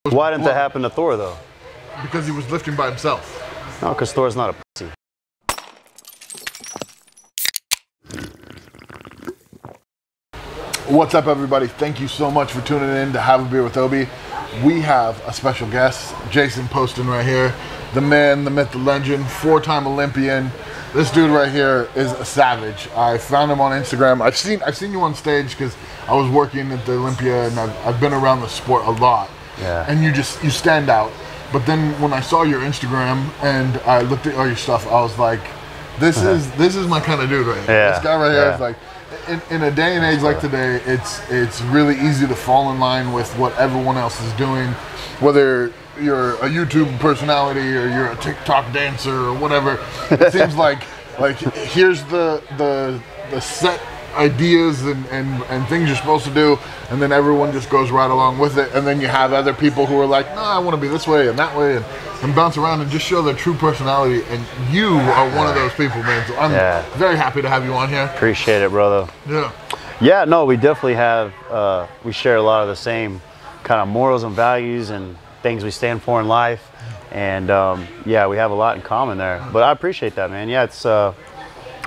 Why didn't that happen to Thor, though? Because he was lifting by himself. No, because Thor's not a pussy. What's up, everybody? Thank you so much for tuning in to Have a Beer with Obi. We have a special guest, Jason Poston right here. The man, the myth, the legend, four-time Olympian. This dude right here is a savage. I found him on Instagram. I've seen you on stage because I was working at the Olympia and I've been around the sport a lot. Yeah. And you stand out. But then when I saw your Instagram and I looked at all your stuff, I was like, this is my kind of dude right here. Yeah. This guy right here is like, in a day and age like today, it's really easy to fall in line with what everyone else is doing, whether you're a YouTube personality or you're a TikTok dancer or whatever. It seems like here's the set ideas and things you're supposed to do, and then everyone just goes right along with it, and then you have other people who are like, no, I want to be this way and that way, and bounce around and just show their true personality, and you are one of those people, man. So I'm very happy to have you on here. Appreciate it, brother. Yeah, no, we definitely have, we share a lot of the same kind of morals and values and things we stand for in life, and yeah, we have a lot in common there, but I appreciate that, man. Yeah,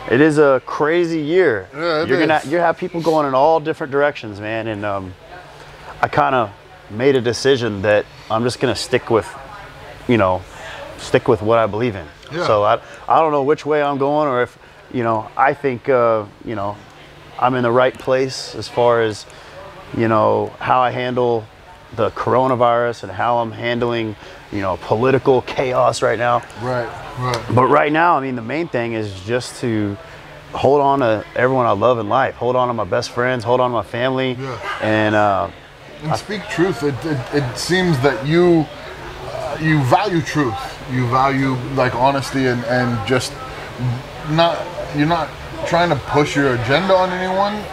it is a crazy year. Yeah, you have people going in all different directions, man, and I kind of made a decision that I'm just gonna stick with what I believe in. Yeah. So I don't know which way I'm going, or if I think I'm in the right place as far as how I handle the coronavirus and how I'm handling political chaos right now. Right. But right now, I mean, the main thing is just to hold on to everyone I love in life, hold on to my best friends, hold on to my family, and speak truth. It seems that you value truth. You value like honesty and just you're not trying to push your agenda on anyone.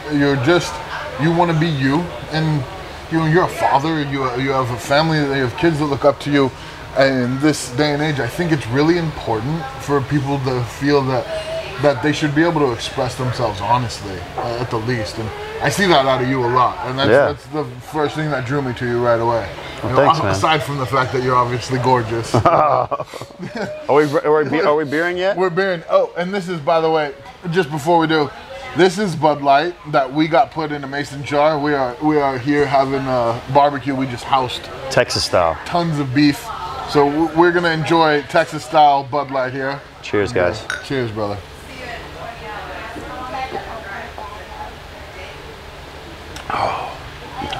You want to be you, and you're a father. You have a family. You have kids that look up to you. And in this day and age, I think it's really important for people to feel that they should be able to express themselves honestly, at the least. And I see that out of you a lot. And that's the first thing that drew me to you right away. Well, thanks, man. Aside from the fact that you're obviously gorgeous. Are we beering yet? We're beering. Oh, and this is, by the way, just before we do, this is Bud Light that we got put in a mason jar. We are here having a barbecue. We just housed Texas style. Tons of beef. So we're gonna enjoy Texas style Bud Light here. Cheers, guys. Cheers, brother. Oh,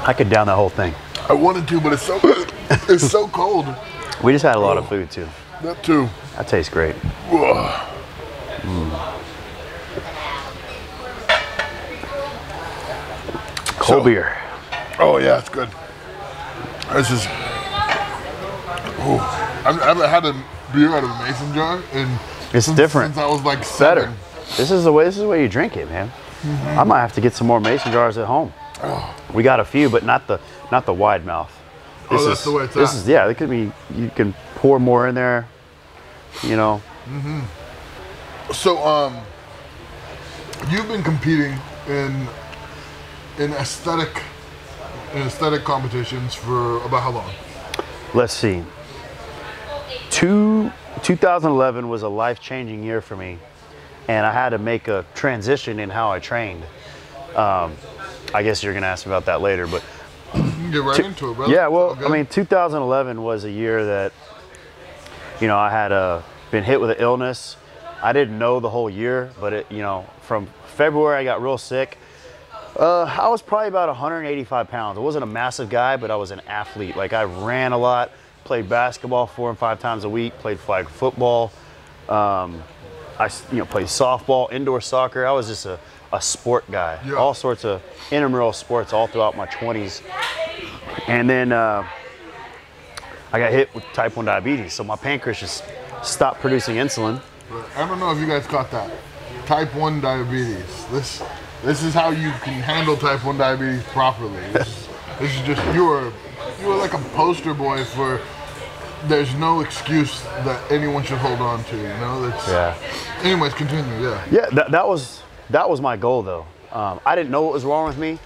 I could down that whole thing. I wanted to, but it's so cold. We just had a lot of food too. That too. That tastes great. Cold beer. Oh yeah, it's good. This is. I haven't had a beer out of a mason jar it's different. Since I was like 7. Better. This is the way you drink it, man. I might have to get some more mason jars at home. We got a few, but not the wide mouth. That's the way it's at. Yeah, it could be. You can pour more in there. So you've been competing in aesthetic competitions for about how long? Let's see. 2011 was a life-changing year for me, and I had to make a transition in how I trained. I guess you're gonna ask about that later, but you can get right into it, brother. Yeah, well, I mean, 2011 was a year that I had been hit with an illness. I didn't know the whole year, but from February I got real sick. I was probably about 185 pounds. I wasn't a massive guy, but I was an athlete. Like, I ran a lot, played basketball 4 and 5 times a week, played flag football. I played softball, indoor soccer. I was just a sport guy. Yeah. All sorts of intramural sports all throughout my 20s. And then I got hit with type 1 diabetes, so my pancreas just stopped producing insulin. I don't know if you guys caught that. Type 1 diabetes. This is how you can handle type 1 diabetes properly. This is just, you were like a poster boy for there's no excuse that anyone should hold on to, Anyways, continue, Yeah, that was my goal, though. I didn't know what was wrong with me,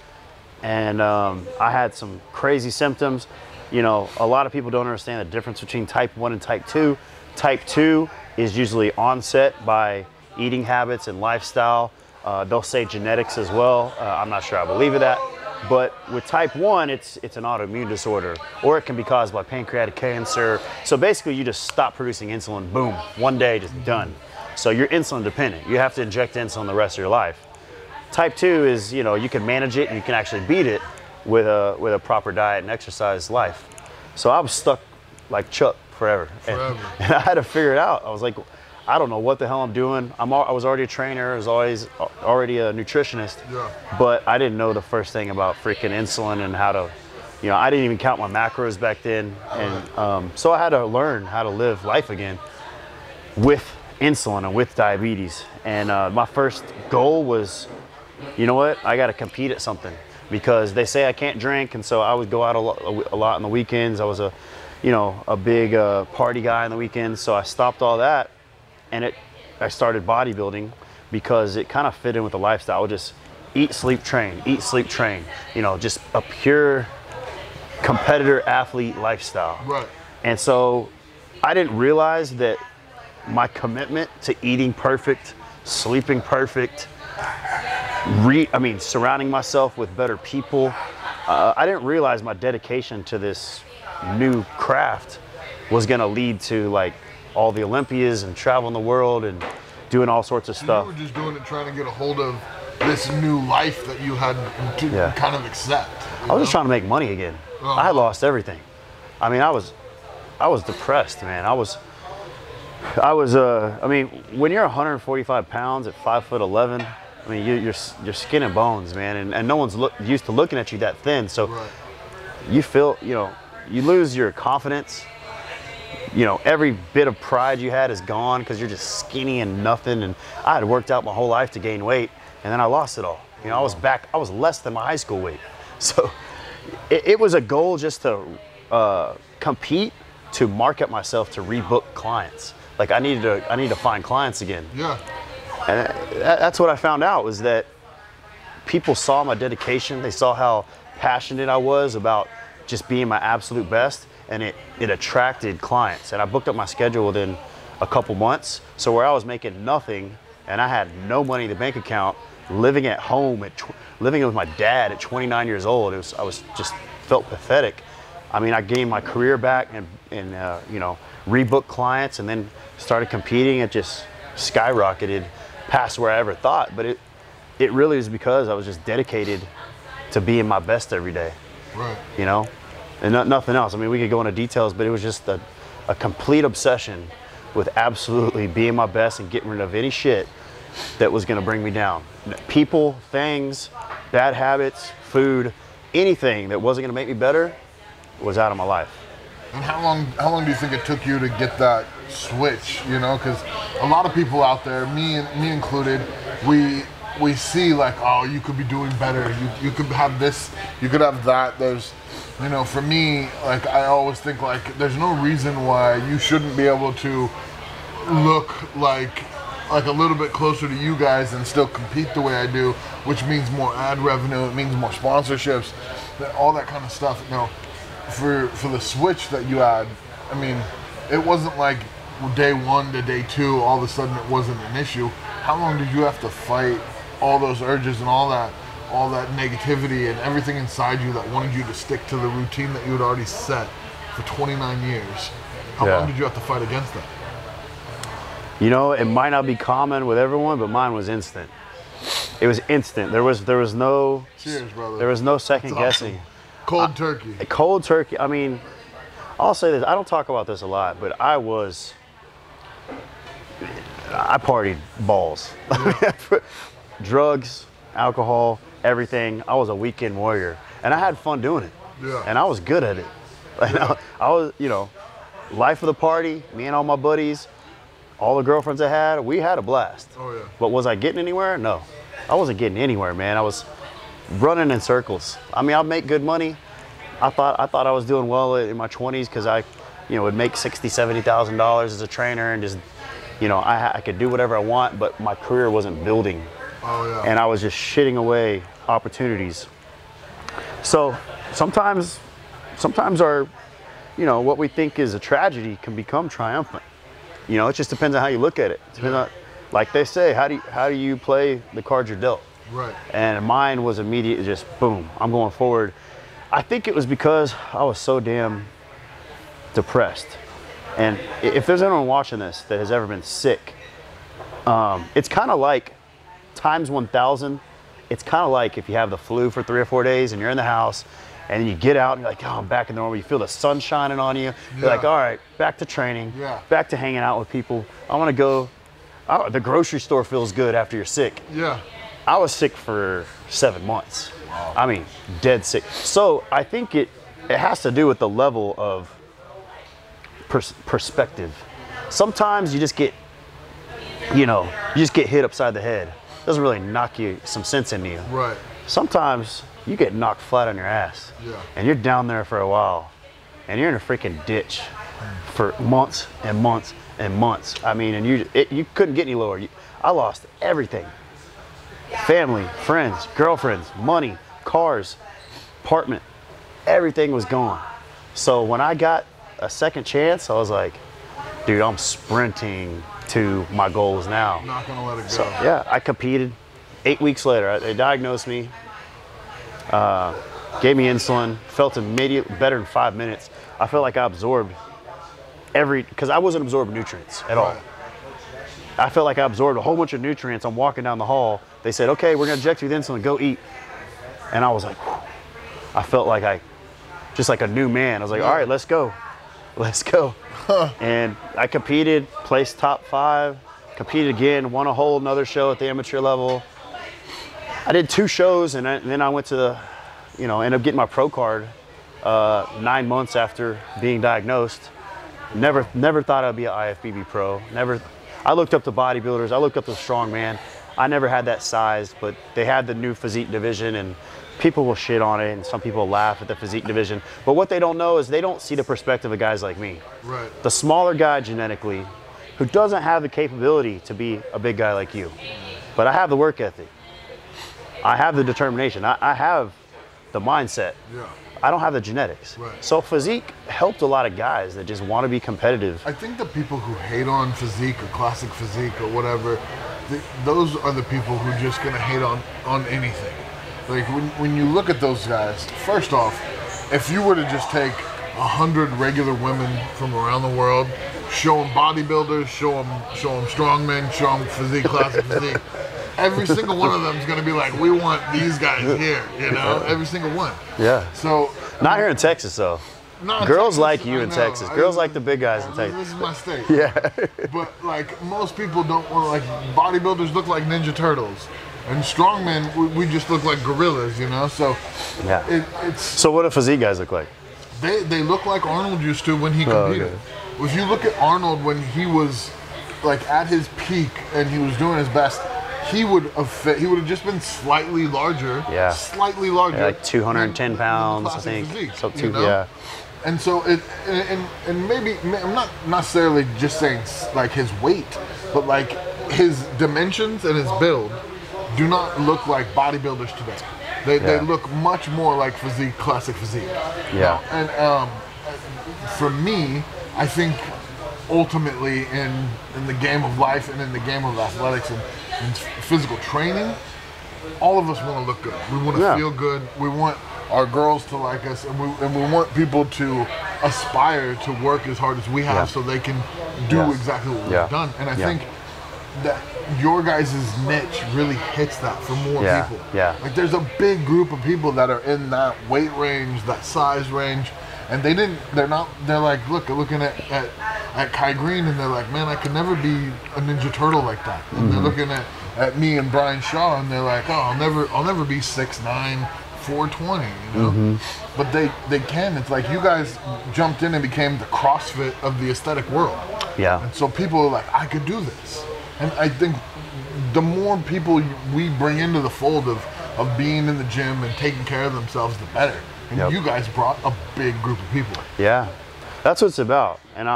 and I had some crazy symptoms. you know, a lot of people don't understand the difference between type 1 and type 2. Type 2 is usually onset by eating habits and lifestyle. They'll say genetics as well. I'm not sure I believe in that. But with type 1, it's an autoimmune disorder, or it can be caused by pancreatic cancer. So basically, you just stop producing insulin, boom, one day, just done. So you're insulin dependent. You have to inject insulin the rest of your life. Type 2 is, you know, you can manage it and you can actually beat it with a proper diet and exercise life. So I was stuck like Chuck forever. And I had to figure it out. I was like, I don't know what the hell I'm doing. I was already a trainer. I was already a nutritionist. Yeah. But I didn't know the first thing about freaking insulin and how to, you know, I didn't even count my macros back then. And so I had to learn how to live life again with insulin and with diabetes. And my first goal was, you know what, I got to compete at something, because they say I can't drink. And so I would go out a lot on the weekends. I was a big party guy on the weekends. So I stopped all that. And I started bodybuilding because it kind of fit in with the lifestyle. I would just eat, sleep, train, you know, just a pure competitor athlete lifestyle. Right. And so I didn't realize that my commitment to eating perfect, sleeping perfect, surrounding myself with better people, I didn't realize my dedication to this new craft was going to lead to like all the Olympias and traveling the world and doing all sorts of stuff. You were just doing it trying to get a hold of this new life that you had to kind of accept. I was just trying to make money again. I had lost everything. I mean, I was depressed, man. When you're 145 pounds at 5'11", I mean, you're skin and bones, man, and no one's used to looking at you that thin. So you feel, you know, you lose your confidence. You know, every bit of pride you had is gone because you're just skinny and nothing. And I had worked out my whole life to gain weight, and then I lost it all. You know, I was less than my high school weight. So it was a goal just to compete, to market myself, to rebook clients. Like I need to find clients again. Yeah. And that's what I found out, was that people saw my dedication. They saw how passionate I was about just being my absolute best. And it attracted clients. And I booked up my schedule within a couple months. So where I was making nothing and I had no money in the bank account, living at home, living with my dad at 29 years old, I was just felt pathetic. I mean, I gained my career back and you know, rebooked clients, and then started competing. It just skyrocketed past where I ever thought. But it really is because I was just dedicated to being my best every day. Right. You know? And nothing else. I mean, we could go into details, but it was just a complete obsession with absolutely being my best and getting rid of any shit that was going to bring me down. People, things, bad habits, food, anything that wasn't going to make me better was out of my life. And how long do you think it took you to get that switch? You know, because a lot of people out there, me included, we see like, oh, you could be doing better. You could have this, you could have that. There's, you know, for me, like I always think like there's no reason why you shouldn't be able to look like a little bit closer to you guys and still compete the way I do, which means more ad revenue, it means more sponsorships, all that kind of stuff. You know, for the switch that you had, I mean, it wasn't like day one to day two, all of a sudden it wasn't an issue. How long did you have to fight all those urges and all that negativity and everything inside you that wanted you to stick to the routine that you had already set for 29 years? How long did you have to fight against that? You know, it might not be common with everyone, but mine was instant. It was instant. There was no Cheers, brother. There was no second guessing. Cold turkey. Cold turkey. I mean, I'll say this. I don't talk about this a lot, but I partied balls. Yeah. Drugs, alcohol, everything. I was a weekend warrior, and I had fun doing it. Yeah. And I was good at it. Yeah. I was, you know, life of the party. Me and all my buddies, all the girlfriends I had, we had a blast. Oh yeah. But was I getting anywhere? No, I wasn't getting anywhere, man. I was running in circles. I mean, I'd make good money. I thought I was doing well in my 20s because I, you know, would make $60,000, $70,000 as a trainer and just, you know, I could do whatever I want, but my career wasn't building. Oh, yeah. And I was just shitting away opportunities. So sometimes sometimes our, what we think is a tragedy can become triumphant. It just depends on how you look at it. Depends on, like they say, how do you play the cards you're dealt? Right. And mine was immediate, just boom, I'm going forward. I think it was because I was so damn depressed. And if there's anyone watching this that has ever been sick, it's kind of like times 1,000. It's kind of like if you have the flu for 3 or 4 days and you're in the house and you get out and you're like, oh, I'm back in normal. You feel the sun shining on you. You're like, all right, back to training, back to hanging out with people. I want to go. Oh, the grocery store feels good after you're sick. Yeah. I was sick for 7 months. Wow. I mean, dead sick. So I think it has to do with the level of perspective. Sometimes you just get, you just get hit upside the head. It doesn't really knock you some sense into you. Right. Sometimes you get knocked flat on your ass. Yeah. And you're down there for a while. And you're in a freaking ditch for months and months and months. I mean, and you couldn't get any lower. I lost everything. Family, friends, girlfriends, money, cars, apartment, everything was gone. So when I got a second chance, I was like, dude, I'm sprinting to my goals now. Not gonna let it go. So yeah, I competed. 8 weeks later, they diagnosed me, gave me insulin, felt immediately better in 5 minutes. I felt like I absorbed because I wasn't absorbing nutrients at all. I felt like I absorbed a whole bunch of nutrients. I'm walking down the hall. They said, okay, we're gonna inject you with insulin, go eat. And I was like, whew. I felt like just like a new man. I was like, all right, let's go. Let's go. And I competed, placed top 5, competed again, won a whole nother show at the amateur level. I did 2 shows and then I went to ended up getting my pro card 9 months after being diagnosed. Never thought I'd be an IFBB pro. I looked up to bodybuilders, I looked up to strongman. I never had that size, but they had the new physique division and people will shit on it and some people laugh at the physique division. But what they don't know is they don't see the perspective of guys like me. Right. The smaller guy genetically who doesn't have the capability to be a big guy like you. But I have the work ethic. I have the determination. I have the mindset. Yeah. I don't have the genetics. Right. So physique helped a lot of guys that just want to be competitive. I think the people who hate on physique or classic physique or whatever, those are the people who are just gonna hate on anything. Like when you look at those guys, first off, if you were to just take 100 regular women from around the world, show them bodybuilders, show them strongmen, show them physique, classic physique, every single one of them is going to be like, we want these guys here, every single one. Yeah. So not here in Texas though. Girls Texas, like you in Texas. Girls like the big guys in Texas. This is my state. Yeah. But like most people don't want, like, bodybuilders look like Ninja Turtles. And strongmen, we just look like gorillas, So yeah. So what do physique guys look like? They look like Arnold used to when he competed. Oh, okay. If you look at Arnold when he was like at his peak and he was doing his best, he would have just been slightly larger. Yeah. Slightly larger. Yeah, like 210 pounds, I think. Physique, so yeah. And so and maybe I'm not necessarily just saying like his weight, but like his dimensions and his build do not look like bodybuilders today. They look much more like physique, classic physique. Yeah. And for me, I think ultimately in the game of life and in the game of athletics and physical training, all of us want to look good. We want to feel good. We want our girls to like us, and we want people to aspire to work as hard as we have so they can do exactly what we've done. And I think that your guys' niche really hits that for more people. Yeah. Like there's a big group of people that are in that weight range, that size range, and they're like looking at Kai Green and they're like, man, I could never be a Ninja Turtle like that. And they're looking at me and Brian Shaw and they're like, oh, I'll never be 6'9", 420, But they can. It's like you guys jumped in and became the CrossFit of the aesthetic world. Yeah. And so people are like, I could do this. And I think the more people we bring into the fold of being in the gym and taking care of themselves, the better. And you guys brought a big group of people. Yeah, that's what it's about. And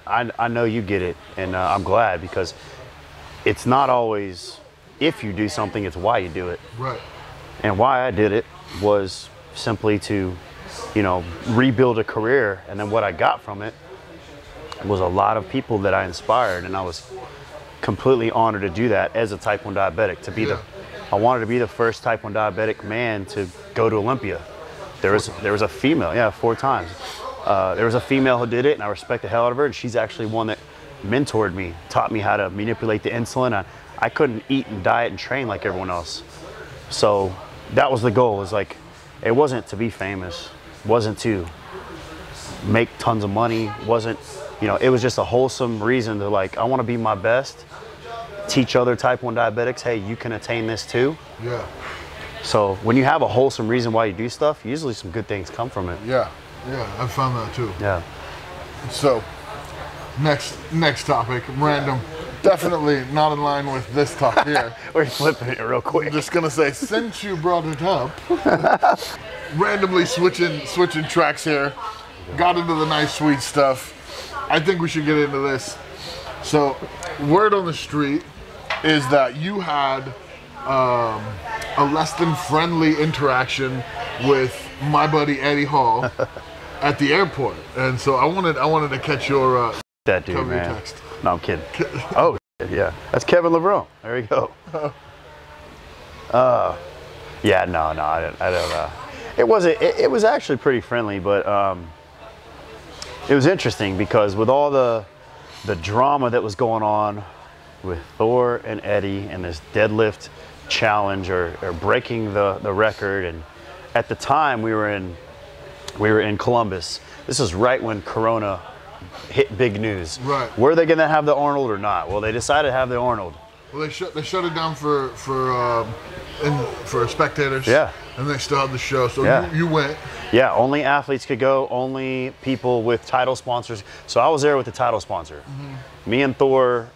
I know you get it, and I'm glad because it's not always if you do something, it's why you do it. Right. And why I did it was simply to you know, rebuild a career. And then what I got from it was a lot of people that I inspired, and I was completely honored to do that as a type 1 diabetic. To be I wanted to be the first type 1 diabetic man to go to Olympia. There was a female, yeah, 4 times. There was a female who did it, and I respect the hell out of her. And she's actually one that mentored me, taught me how to manipulate the insulin. I couldn't eat and diet and train like everyone else. So that was the goal. Is like, it wasn't to be famous, wasn't to make tons of money, wasn't, you know, it was just a wholesome reason to, like, I want to be my best, teach other type 1 diabetics, hey, you can attain this too. Yeah. So when you have a wholesome reason why you do stuff, usually some good things come from it. Yeah, I've found that too. Yeah. So next topic, random. Definitely not in line with this talk here. We're flipping it real quick. I'm just gonna say, since you brought it up, randomly switching tracks here, got into the nice sweet stuff. I think we should get into this. So, word on the street is that you had a less than friendly interaction with my buddy Eddie Hall at the airport, and so I wanted to catch your that dude, cover your man. text. No, I'm kidding. Oh, yeah, that's Kevin LeBron. There we go. Yeah, no, I don't. It was actually pretty friendly, but it was interesting because with all the drama that was going on with Thor and Eddie and this deadlift challenge or breaking the record, and at the time we were in Columbus. This is right when Corona hit big news. Right. Were they going to have the Arnold or not? Well, they decided to have the Arnold. Well, they shut it down for spectators. Yeah. And they still had the show, so Yeah. you went. Yeah, only athletes could go, only people with title sponsors. So I was there with the title sponsor. Mm-hmm. Me and Thor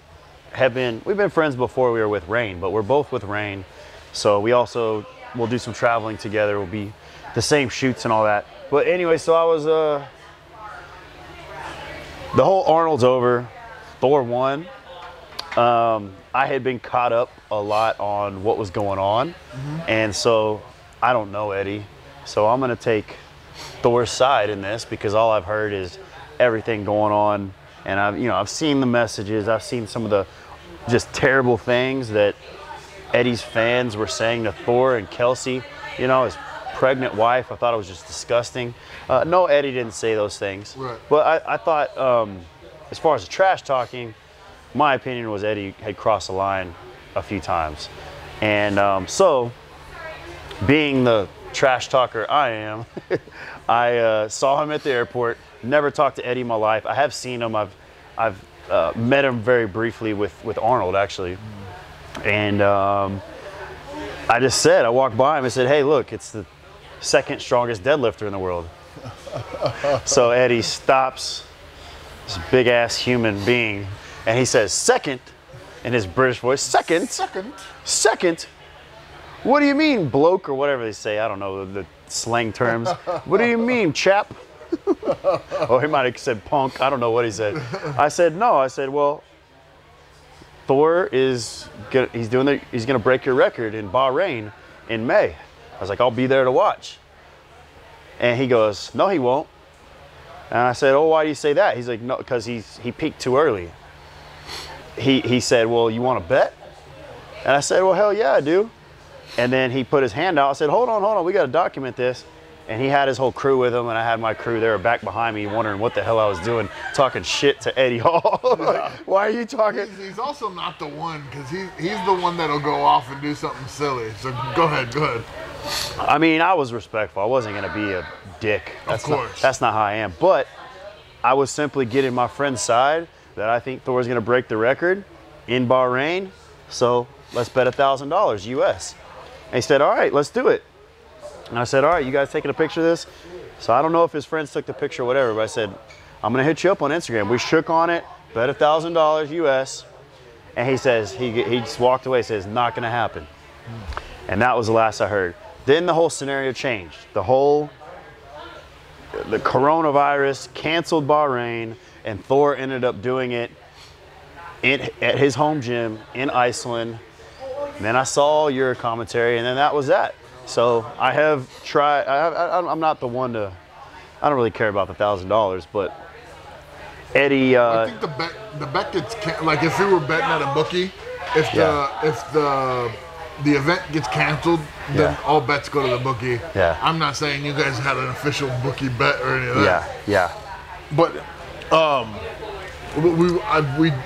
we've been friends before we were with Rain, but we're both with Rain. So we'll do some traveling together. We'll be the same shoots and all that. But anyway, so I was, the whole Arnold's over. Thor won. I had been caught up a lot on what was going on. Mm-hmm. And so I don't know Eddie. So I'm going to take Thor's side in this because all I've heard is everything going on. And I've seen the messages. I've seen some of the just terrible things that Eddie's fans were saying to Thor and Kelsey, his pregnant wife. I thought it was just disgusting. No, Eddie didn't say those things. Right. But I thought, as far as the trash talking, my opinion was Eddie had crossed the line a few times. And so, being the trash talker I am, I saw him at the airport. Never talked to Eddie in my life. I have seen him. I've met him very briefly with Arnold, actually. And I just said, I walked by him and said, hey, look, it's the second strongest deadlifter in the world. So Eddie stops, this big ass human being, and he says, second, in his British voice, second. What do you mean, bloke, or whatever they say? I don't know the slang terms. What do you mean, chap? Or he might have said punk. I don't know what he said. I said, no. I said, well, Thor he's gonna break your record in Bahrain in May. I was like, I'll be there to watch. And he goes, no, he won't. And I said, oh, why do you say that? He's like, no, because he peaked too early. He said, well, you want to bet? And I said, well, hell yeah, I do. And then he put his hand out. I said, hold on, we got to document this. And he had his whole crew with him, and I had my crew there back behind me wondering what the hell I was doing, talking shit to Eddie Hall. Yeah. Why are you talking? He's also not the one, because he's the one that'll go off and do something silly. So go ahead. I mean, I was respectful. I wasn't going to be a dick. Of course. That's not how I am. But I was simply getting my friend's side that I think Thor's going to break the record in Bahrain. So let's bet $1,000 US. And he said, all right, let's do it. And I said, all right, you guys taking a picture of this? So I don't know if his friends took the picture or whatever, but I said, I'm going to hit you up on Instagram. We shook on it, bet $1,000 US. And he says, he just walked away, says, not going to happen. And that was the last I heard. Then the whole scenario changed. The coronavirus canceled Bahrain, and Thor ended up doing it at his home gym in Iceland. And then I saw your commentary, and then that was that. So I have tried. I'm not the one to I don't really care about the $1,000, but Eddie. I think the bet gets like if we were betting at a bookie, if the event gets canceled, then all bets go to the bookie. Yeah. I'm not saying you guys had an official bookie bet or any of that. Yeah. But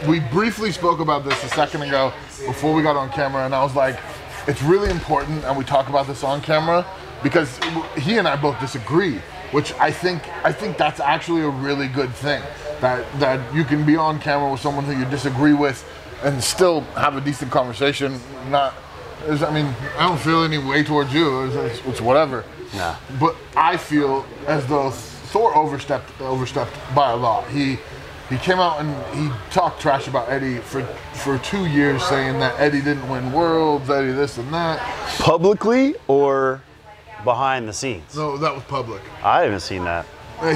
we briefly spoke about this a second ago before we got on camera, and I was like, it's really important, and we talk about this on camera because he and I both disagree, which I think that's actually a really good thing, that you can be on camera with someone who you disagree with and still have a decent conversation. I don't feel any way towards you. It's whatever. Nah. But I feel as though Thor overstepped by a lot. He came out and he talked trash about Eddie for 2 years, saying that Eddie didn't win Worlds, Eddie this and that. Publicly or behind the scenes? No, that was public. I haven't seen that.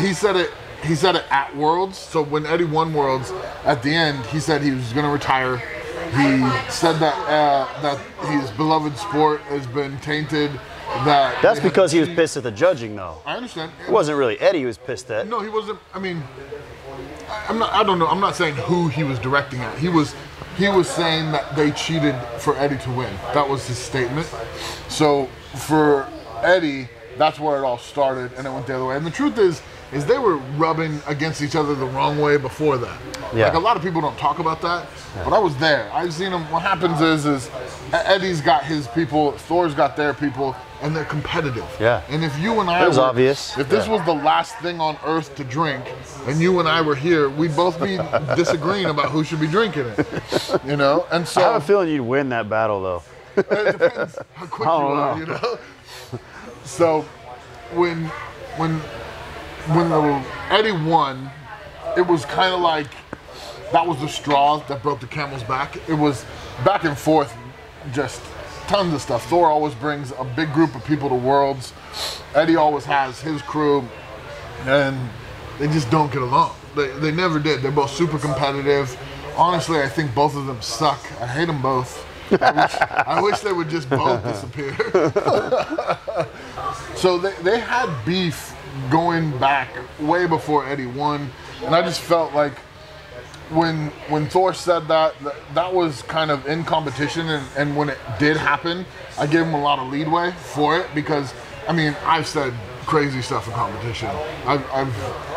He said it at Worlds. So when Eddie won Worlds, at the end, he said he was going to retire. He said that his beloved sport has been tainted. That's because he was pissed at the judging, though. I understand. It wasn't really Eddie he was pissed at. No, he wasn't. I mean, I don't know. I'm not saying who he was directing at. He was saying that they cheated for Eddie to win. That was his statement. So for Eddie, that's where it all started, and it went the other way. And the truth is they were rubbing against each other the wrong way before that. Yeah. Like a lot of people don't talk about that, but I was there. I've seen them. What happens is Eddie's got his people, Thor's got their people, and they're competitive. Yeah. And if you and I it was obvious. If this was the last thing on earth to drink, and you and I were here, we'd both be disagreeing about who should be drinking it. You know? And so I have a feeling you'd win that battle, though. It depends how quick you are, you know? So when Eddie won, it was kind of like that was the straw that broke the camel's back. It was back and forth, just tons of stuff. Thor always brings a big group of people to Worlds. Eddie always has his crew, and they just don't get along. They never did. They're both super competitive. Honestly, I think both of them suck. I hate them both. I wish they would just both disappear. So they had beef going back way before Eddie won, and I just felt like when Thor said that was kind of in competition, and when it did happen, I gave him a lot of leeway for it because, I mean, I've said crazy stuff in competition.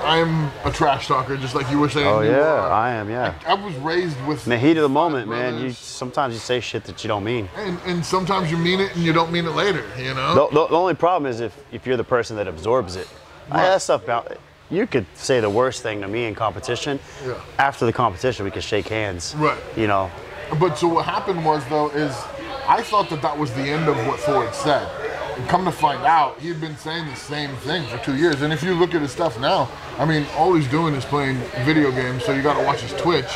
I'm a trash talker, just like you were saying. Oh yeah, I am. Yeah. I was raised with. In the heat of the moment, man. Sometimes you say shit that you don't mean. And sometimes you mean it and you don't mean it later. You know. The only problem is if you're the person that absorbs it. Right. I had stuff about it. You could say the worst thing to me in competition. Yeah. After the competition, we could shake hands. Right. You know. But so what happened was is I thought that was the end of what Thor had said. And come to find out, he had been saying the same thing for 2 years. And if you look at his stuff now, I mean, all he's doing is playing video games, so you got to watch his Twitch.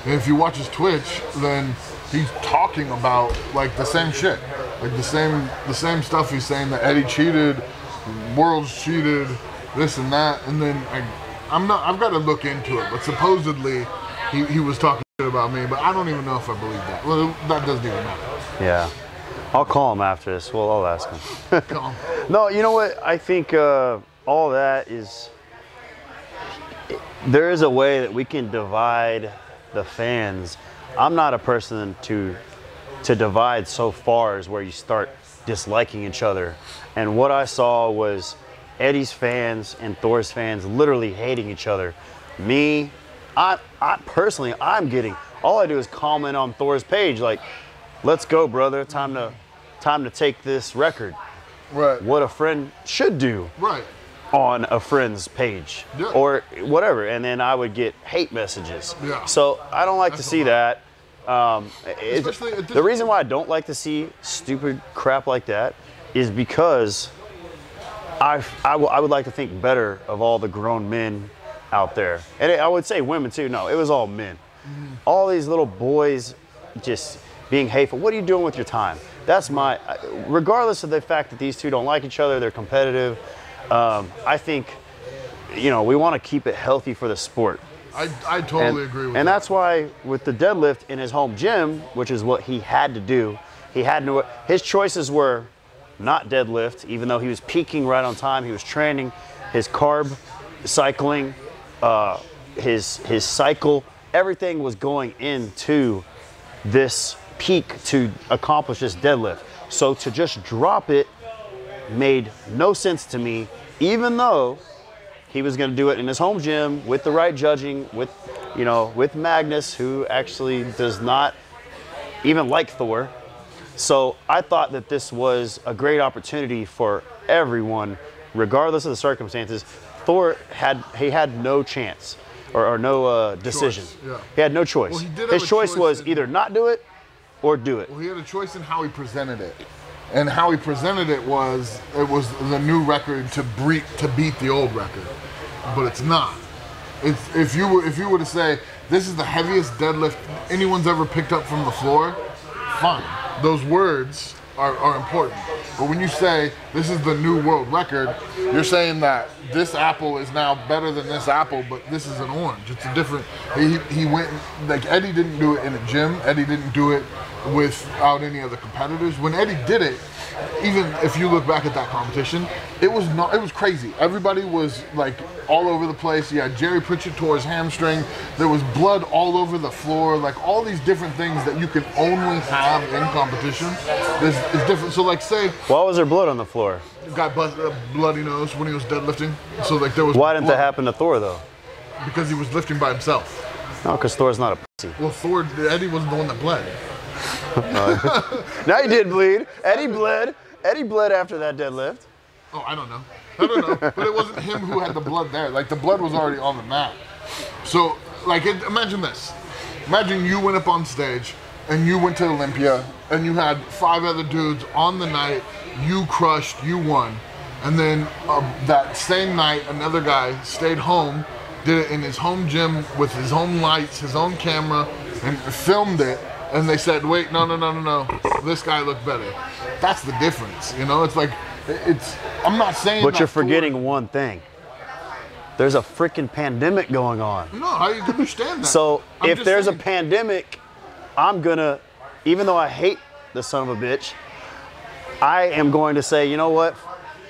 And if you watch his Twitch, then he's talking about like the same shit, like the same stuff. He's saying that Eddie cheated, Worlds cheated, this and that. And then I've got to look into it. But supposedly he was talking shit about me, but I don't even know if I believe that. Well, that doesn't even matter. Yeah. I'll call him after this. Well, I'll ask him. Call him. No, you know what? I think all that is. There is a way that we can divide the fans. I'm not a person to divide so far as where you start disliking each other. And what I saw was Eddie's fans and Thor's fans literally hating each other. Me, I personally, I'm getting. All I do is comment on Thor's page like, "Let's go, brother. Time to take this record." Right. What a friend should do. Right. On a friend's page. Yeah. Or whatever. And then I would get hate messages. Yeah. So I don't like to see that. The reason why I don't like to see stupid crap like that is because I would like to think better of all the grown men out there. And I would say women too. No, it was all men. Mm-hmm. All these little boys just being hateful. What are you doing with your time? That's regardless of the fact that these two don't like each other, they're competitive. I think, we want to keep it healthy for the sport. I totally agree with that. And that's why with the deadlift in his home gym, which is what he had to do, his choices were not deadlift, even though he was peaking right on time. He was training his carb cycling, his cycle, everything was going into this peak to accomplish this deadlift. So to just drop it made no sense to me, even though he was going to do it in his home gym with the right judging, with, you know, with Magnus, who actually does not even like Thor. So I thought that this was a great opportunity for everyone, regardless of the circumstances. Thor had no chance or no decision. Yeah. He had no choice. Well, his choice was either not do it or do it. Well, he had a choice in how he presented it. And how he presented it was the new record to beat the old record. But it's not. If you were to say this is the heaviest deadlift anyone's ever picked up from the floor, fine. Those words are important. But when you say this is the new world record, you're saying that this apple is now better than this apple, but this is an orange. It's a different. He went, like, Eddie didn't do it in a gym. Eddie didn't do it without any other competitors. When Eddie did it, even if you look back at that competition, it was crazy. Everybody was like all over the place. Yeah, Jerry Pritchett tore his hamstring. There was blood all over the floor. Like all these different things that you can only have in competition is different. So like say, why was there blood on the floor? Got busted a bloody nose when he was deadlifting. So like there was. Why didn't that happen to Thor though? Because he was lifting by himself. No, because Thor's not a pussy. Well, Eddie wasn't the one that bled. Now he did bleed. Eddie bled. Eddie bled after that deadlift. Oh, I don't know. But it wasn't him who had the blood there. Like the blood was already on the mat. So, like, imagine this. Imagine you went up on stage and you went to Olympia and you had 5 other dudes on the night. You crushed. You won. And then that same night, another guy stayed home, did it in his home gym with his own lights, his own camera, and filmed it. And they said, wait, no, this guy looked better. That's the difference, you know? It's like, I'm not saying but you're forgetting one thing. There's a freaking pandemic going on. No, I understand that. So if there's a pandemic, I'm gonna, even though I hate the son of a bitch, I am going to say, you know what?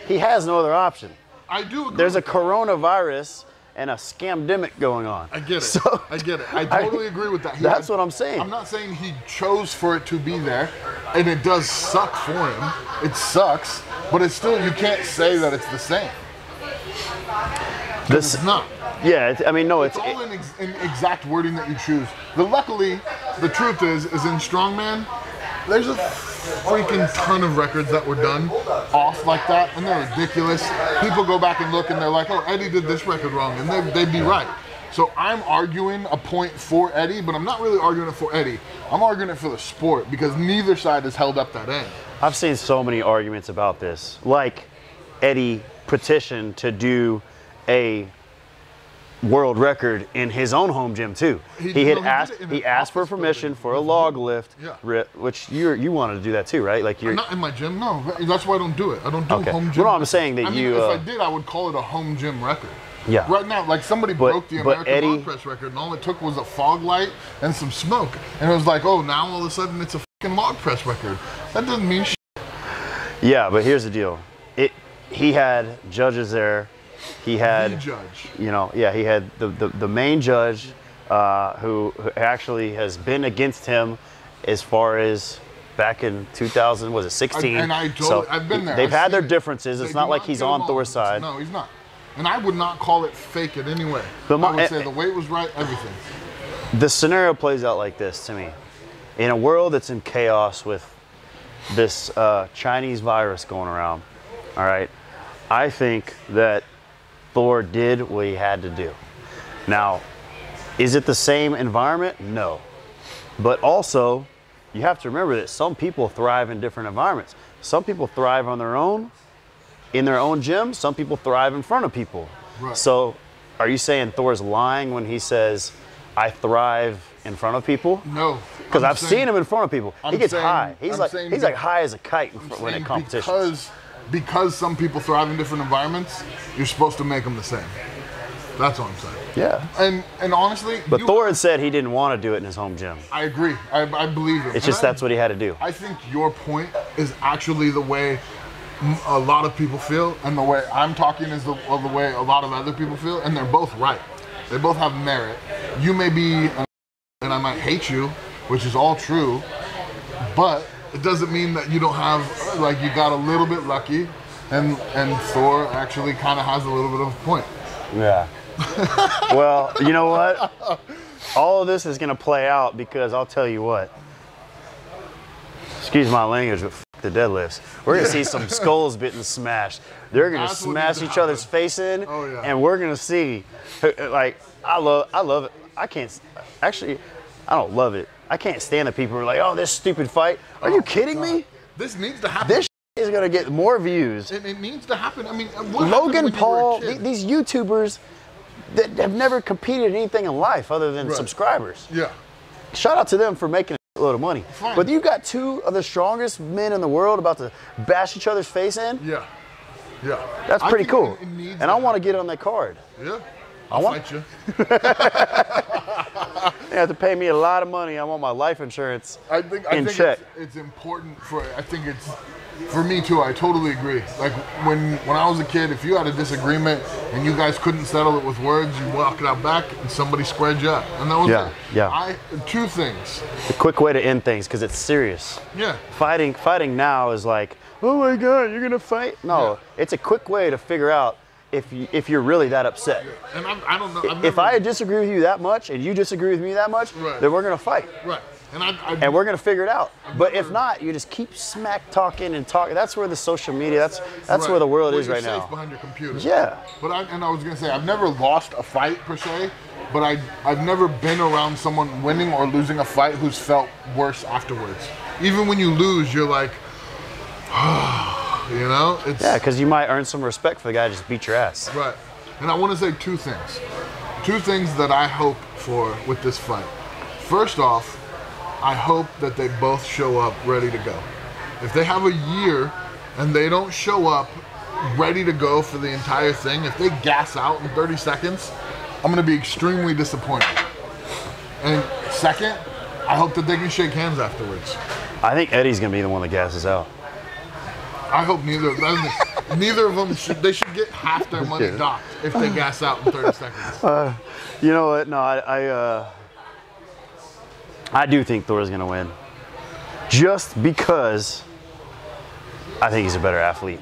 He has no other option. I do agree. There's a coronavirus and a scamdemic going on. I get it. So, I get it. I totally agree with that. That's what I'm saying. I'm not saying he chose for it to be there, and it does suck for him. It sucks, but it's still, you can't say that it's the same. It's not. Yeah, I mean, no, it's all in exact wording that you choose. Luckily, the truth is in strongman, there's a freaking ton of records that were done off like that, and they're ridiculous. People go back and look, and they're like, "Oh, Eddie did this record wrong," and they'd be right. So I'm arguing a point for Eddie, but I'm not really arguing it for Eddie. I'm arguing it for the sport because neither side has held up that end. I've seen so many arguments about this, like Eddie petitioned to do a world record in his own home gym too. He asked for permission for a log lift, which you wanted to do that too, right? Like you're not in my gym. No, that's why I don't do it. I don't do home gym. Well, no, I'm saying that if I did, I would call it a home gym record. Yeah. Right now, like somebody broke the American log press record, and all it took was a fog light and some smoke, and it was like, oh, now all of a sudden it's a fucking log press record. That doesn't mean shit. Yeah, but here's the deal. He had judges there. He had the judge. You know, yeah, he had the main judge who actually has been against him as far as back in 2000, was it 16? I've been there. They've had their differences. It's not like he's on Thor's side. No, he's not. And I would not call it fake in any way. I would say the weight was right, everything. The scenario plays out like this to me. In a world that's in chaos with this Chinese virus going around, all right, I think that Thor did what he had to do. Now, is it the same environment? No. But also, you have to remember that some people thrive in different environments. Some people thrive on their own, in their own gym. Some people thrive in front of people. Right. So, are you saying Thor's lying when he says, I thrive in front of people? No. Because I've seen him in front of people. He gets high. He's like high as a kite when it competitions. Because some people thrive in different environments, you're supposed to make them the same. That's what I'm saying. Yeah. And honestly, but Thor had said he didn't want to do it in his home gym. I agree. I believe him. It's just that's what he had to do. I think your point is actually the way a lot of people feel, and the way I'm talking is the way a lot of other people feel, and they're both right. They both have merit. You may be, and I might hate you, which is all true, but it doesn't mean that you don't have, like, you got a little bit lucky, and Thor actually kind of has a little bit of a point. Yeah. Well, you know what? All of this is going to play out because I'll tell you what. Excuse my language, but f the deadlifts. We're going to see some skulls getting smashed. They're going to smash each other's face in, and we're going to see, like, I love it. I can't, actually, I don't love it. I can't stand the people who are like, oh, this stupid fight. Are you kidding me? This needs to happen. This is going to get more views. It needs to happen. I mean, Logan Paul, these YouTubers that have never competed in anything in life other than subscribers. Yeah. Shout out to them for making a load of money. Fine. But you got two of the strongest men in the world about to bash each other's face in? Yeah. Yeah. That's pretty cool. And I want to get on that card. Yeah. I'll fight you. You have to pay me a lot of money. I want my life insurance in check. It's important I think it's, for me too, I totally agree. Like when I was a kid, if you had a disagreement and you guys couldn't settle it with words, you walk it out back and somebody squared you up. And that was it. Yeah. Two things. A quick way to end things because it's serious. Yeah. Fighting now is like, oh my God, you're gonna fight? No, it's a quick way to figure out if you're really that upset. And I don't know. If I disagree with you that much and you disagree with me that much, then we're gonna fight. Right. And we're gonna figure it out. But if not, you just keep smack talking and talking. That's where the social media. That's where the world is right now. You're safe behind your computer. Yeah. But I was gonna say, I've never lost a fight per se, but I've never been around someone winning or losing a fight who's felt worse afterwards. Even when you lose, you're like, you know? Yeah, because you might earn some respect for the guy who just beat your ass. Right. And I want to say two things. Two things that I hope for with this fight. First off, I hope that they both show up ready to go. If they have a year and they don't show up ready to go for the entire thing, if they gas out in 30 seconds, I'm going to be extremely disappointed. And second, I hope that they can shake hands afterwards. I think Eddie's going to be the one that gasses out. I hope neither of them they should get half their money docked if they gas out in 30 seconds. You know what? No, I do think Thor's gonna win. Just because I think he's a better athlete.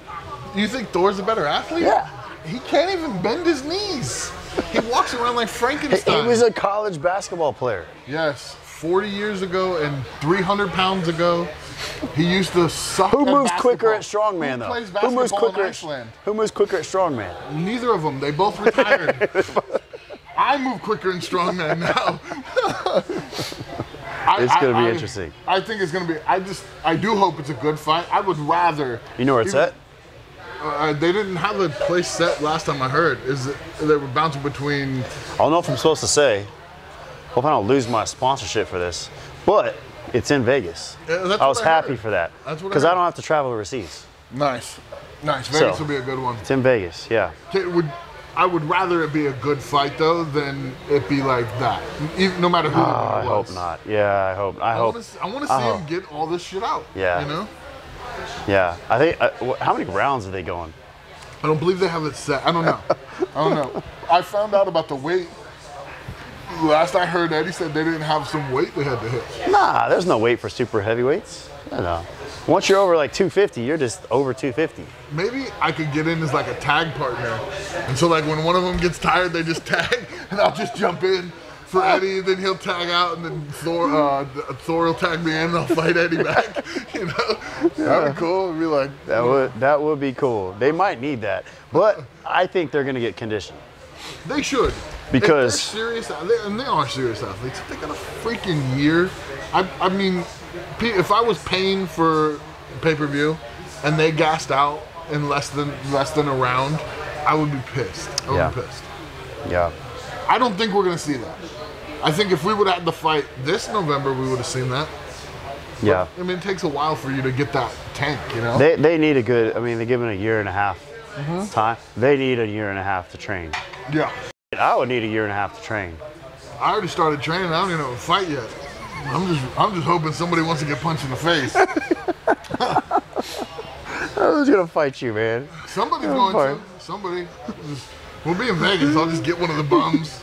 You think Thor's a better athlete? Yeah. He can't even bend his knees. He walks around like Frankenstein. He was a college basketball player. Yes, 40 years ago and 300 pounds ago. He used to suck. Who moves quicker at strongman, though? Who moves quicker in Iceland? Who moves quicker at strongman? Neither of them. They both retired. I move quicker in strongman now. It's going to be interesting. I think it's going to be. I do hope it's a good fight. I would rather. You know where it's at? They didn't have a place set last time I heard. They were bouncing between. I don't know if I'm supposed to say. Hope I don't lose my sponsorship for this, but it's in Vegas. I was happy for that because I don't have to travel overseas. Nice. Vegas will be a good one. It's in Vegas, yeah. I would rather it be a good fight though than it be like that. No matter who. I hope not. Yeah, I hope. I want to see him get all this shit out. Yeah. You know. Yeah, I think. How many rounds are they going? I don't believe they have it set. I don't know. I found out about the weight. Last I heard, Eddie said they didn't have some weight they had to hit. Nah, there's no weight for super heavyweights. No. Once you're over like 250, you're just over 250. Maybe I could get in as like a tag partner. And so like when one of them gets tired, they just tag and I'll just jump in for Eddie, then he'll tag out and then Thor will tag me in and I'll fight Eddie back. You know? That'd be cool. It'd be like that would be cool. They might need that. But I think they're gonna get conditioned. They should. Because if they're serious, and they are serious athletes. If they got a freaking year, I mean, if I was paying for pay-per-view and they gassed out in less than a round, I would be pissed. I would be pissed. Yeah. I don't think we're gonna see that. I think if we would have had the fight this November, we would have seen that. Yeah. But, I mean, it takes a while for you to get that tank, you know. They need a good. I mean, they give them a year and a half time. They need a year and a half to train. Yeah. I would need a year and a half to train. I already started training. I don't even know a fight yet. I'm just hoping somebody wants to get punched in the face. Who's gonna fight you, man? Somebody's going to. Somebody. We'll be in Vegas. I'll just get one of the bums.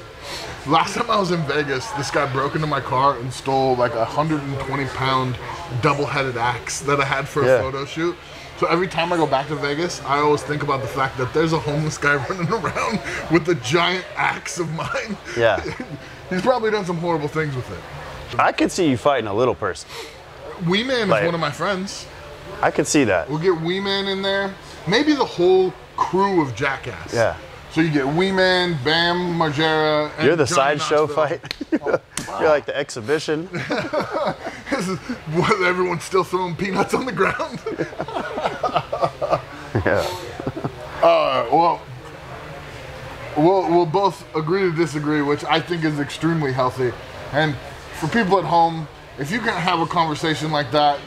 Last time I was in Vegas, this guy broke into my car and stole like a 120-pound double-headed axe that I had for a photo shoot. So every time I go back to Vegas, I always think about the fact that there's a homeless guy running around with a giant axe of mine. Yeah. He's probably done some horrible things with it. I could see you fighting a little person. Wee Man is one of my friends. I could see that. We'll get Wee Man in there. Maybe the whole crew of Jackass. Yeah. So you get Wee Man, Bam Margera, and you're the Johnny sideshow Knoxville. fight. Oh, wow. You're like the exhibition. This is what everyone's still throwing peanuts on the ground. Yeah. Well, we'll both agree to disagree, which I think is extremely healthy. And for people at home, if you can have a conversation like that,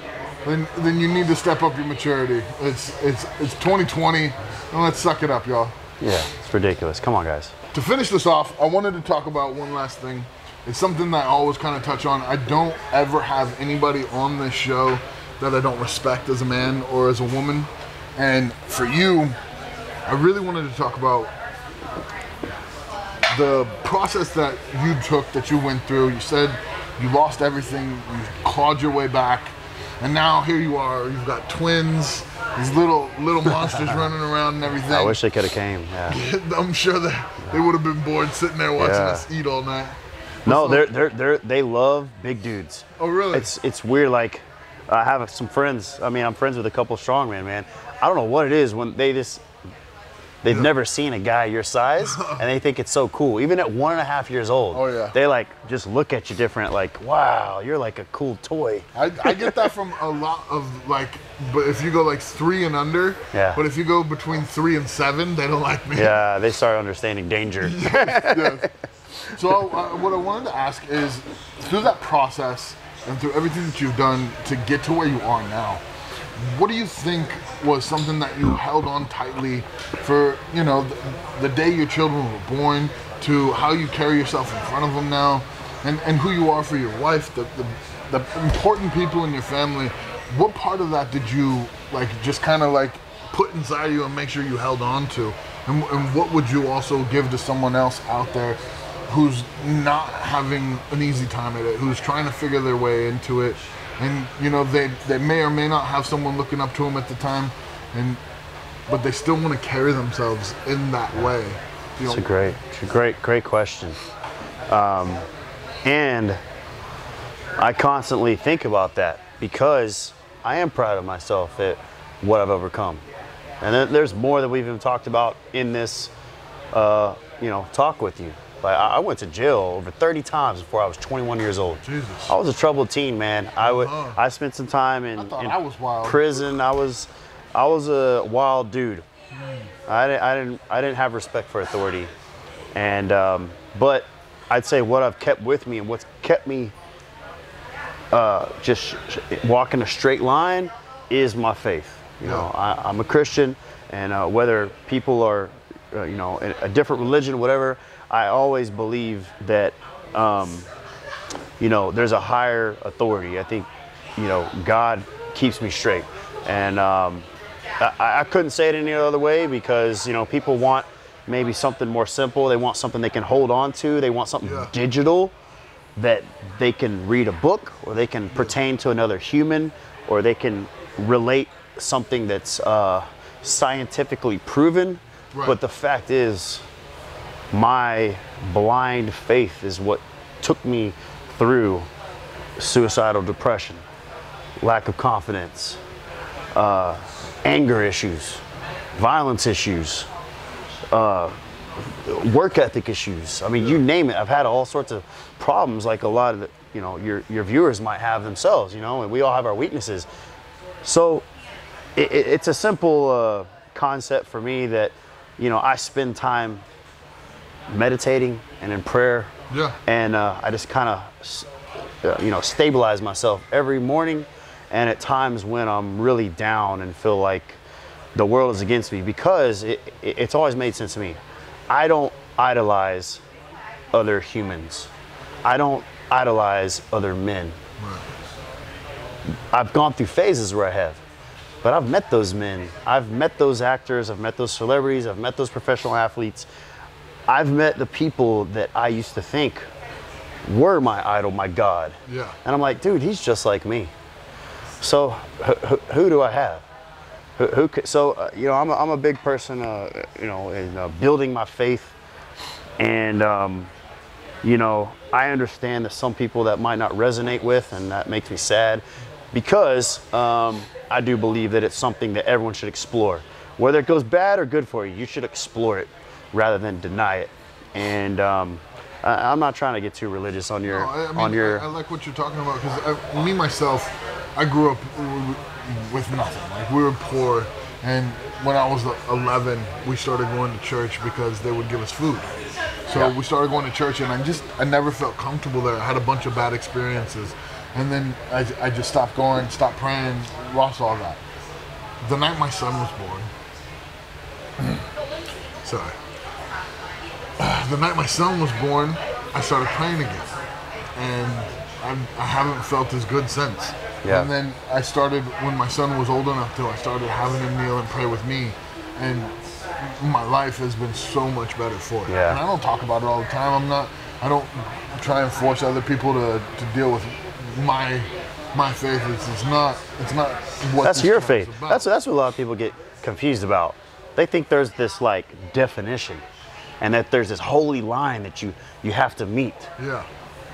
then you need to step up your maturity. It's 2020, and let's suck it up, y'all. Yeah, it's ridiculous. Come on, guys. To finish this off, I wanted to talk about one last thing. It's something that I always kind of touch on. I don't ever have anybody on this show that I don't respect as a man or as a woman. And for you, I really wanted to talk about the process that you took, that you went through. You said you lost everything, you clawed your way back, and now here you are. You've got twins, these little monsters running around and everything. I wish they could have came. Yeah. I'm sure that they would have been bored sitting there watching us eat all night. No, they love big dudes. Oh, really? It's weird. Like, I have some friends. I mean, I'm friends with a couple strongmen, man. I don't know what it is when they've never seen a guy your size, and they think it's so cool. Even at 1.5 years old, oh yeah, they like just look at you different. Like, wow, you're like a cool toy. I get that from a lot of like, but if you go like 3 and under, yeah. But if you go between 3 and 7, they don't like me. Yeah, they start understanding danger. Yes. So what I wanted to ask is, through that process and through everything that you've done to get to where you are now, what do you think was something that you held on tightly for, you know, the day your children were born, to how you carry yourself in front of them now, and who you are for your wife, the important people in your family? What part of that did you like just kind of like put inside you and make sure you held on to? And what would you also give to someone else out there who's not having an easy time at it, who's trying to figure their way into it? And you know, they may or may not have someone looking up to them at the time, but they still want to carry themselves in that way. You know? It's a great question. And I constantly think about that because I am proud of myself at what I've overcome. And then there's more that we've even talked about in this, talk with you. Like, I went to jail over 30 times before I was 21 years old. Jesus. I was a troubled teen, man. I spent some time in prison. I was a wild dude. I didn't have respect for authority, and but I'd say what I've kept with me and what's kept me just walking a straight line is my faith. You know, I'm a Christian, and whether people are in a different religion, whatever, I always believe that there's a higher authority. I think God keeps me straight, and I couldn't say it any other way because people want maybe something more simple. They want something they can hold on to. They want something digital that they can read a book, or they can pertain to another human, or they can relate something that's scientifically proven. Right. But the fact is, my blind faith is what took me through suicidal depression, lack of confidence, anger issues, violence issues, work ethic issues. I mean, you name it. I've had all sorts of problems, like a lot of the, your viewers might have themselves, and we all have our weaknesses. So it's a simple concept for me that, I spend time meditating and in prayer. Yeah. And I just kind of, stabilize myself every morning. And at times when I'm really down and feel like the world is against me, because it's always made sense to me. I don't idolize other humans. I don't idolize other men. Right. I've gone through phases where I have. But I've met those men. I've met those actors. I've met those celebrities. I've met those professional athletes. I've met the people that I used to think were my idol, my God. Yeah. And I'm like, dude, he's just like me. So who do I have? You know, I'm a big person, you know, in building my faith. And, you know, I understand that some people that might not resonate with, and that makes me sad, because I do believe that it's something that everyone should explore. Whether it goes bad or good for you, you should explore it rather than deny it. And I'm not trying to get too religious on your, I like what you're talking about, because me myself, I grew up with nothing. Like, we were poor, and when I was 11, we started going to church because they would give us food. So we started going to church, and I never felt comfortable there. I had a bunch of bad experiences, and then I just stopped going, stopped praying, lost all that. The night my son was born, sorry. The night my son was born, I started praying again, and I haven't felt as good since. Yeah. And then I started, when my son was old enough to, I started having him kneel and pray with me, and my life has been so much better for it. Yeah. And I don't talk about it all the time. I don't try and force other people to deal with my faith. It's not what that's your faith. About. That's what a lot of people get confused about. They think there's this like definition, and that there's this holy line that you have to meet. Yeah.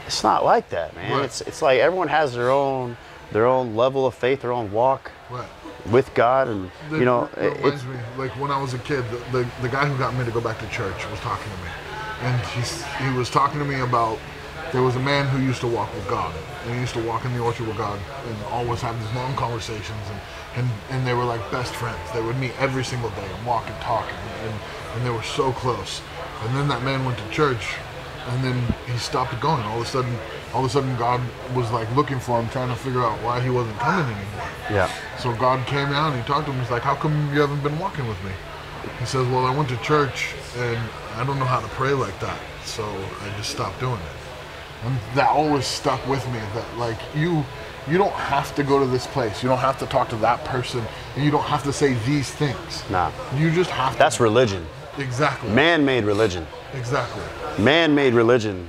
It's not like that, man. Right. It's like everyone has their own level of faith, their own walk with God, and you know. It reminds me, like when I was a kid, the guy who got me to go back to church was talking to me, and he was talking to me about, there was a man who used to walk with God, and he used to walk in the orchard with God, and always have these long conversations, and they were like best friends. They would meet every single day and walk and talk, and they were so close. And then that man went to church, and then he stopped going. All of a sudden, God was like looking for him, trying to figure out why he wasn't coming anymore. Yeah. So God came out and he talked to him. He's like, "How come you haven't been walking with me?" He says, "Well, I went to church and I don't know how to pray like that, so I just stopped doing it." And that always stuck with me. That like you don't have to go to this place. You don't have to talk to that person, and you don't have to say these things. Nah. You just have to. That's religion. Exactly. Man-made religion. Exactly. Man-made religion.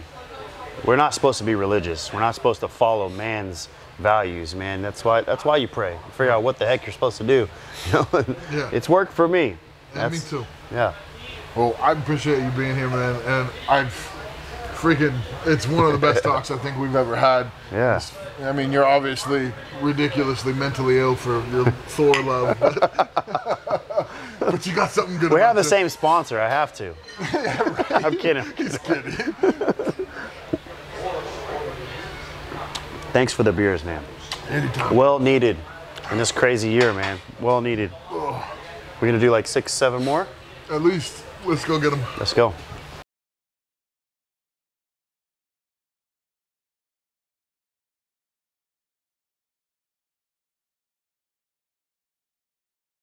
We're not supposed to be religious. We're not supposed to follow man's values, man. That's why you pray. You figure out what the heck you're supposed to do. You know? Yeah. It's worked for me. Yeah, me too. Yeah. Well, I appreciate you being here, man, and it's one of the best talks I think we've ever had. Yeah. I mean, you're obviously ridiculously mentally ill for your Thor love, but you got something good. We have the same sponsor. I have to. Yeah, right. I'm kidding. He's kidding. Thanks for the beers, man. Anytime. Well needed in this crazy year, man. Well needed. We're gonna do like 6, 7 more? At least. Let's go get them. Let's go.